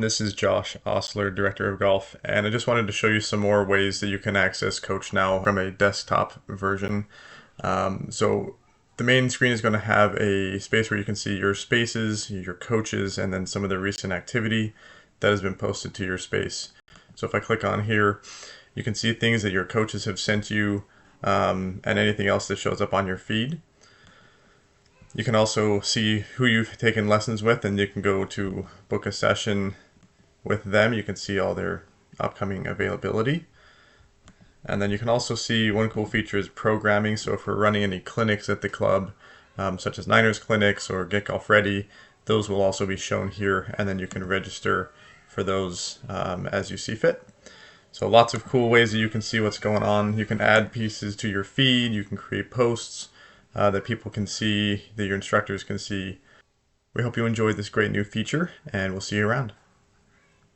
This is Josh Osler, Director of Golf, and I just wanted to show you some more ways that you can access CoachNow from a desktop version. So the main screen is going to have a space where you can see your spaces, your coaches, and then some of the recent activity that has been posted to your space. So if I click on here, you can see things that your coaches have sent you and anything else that shows up on your feed. You can also see who you've taken lessons with, and you can go to book a session with them. You can see all their upcoming availability. And then you can also see one cool feature is programming. So if we're running any clinics at the club, such as Niners clinics or Get Golf Ready, those will also be shown here, and then you can register for those as you see fit. So lots of cool ways that you can see what's going on. You can add pieces to your feed, you can create posts that people can see, that your instructors can see. We hope you enjoyed this great new feature, and we'll see you around.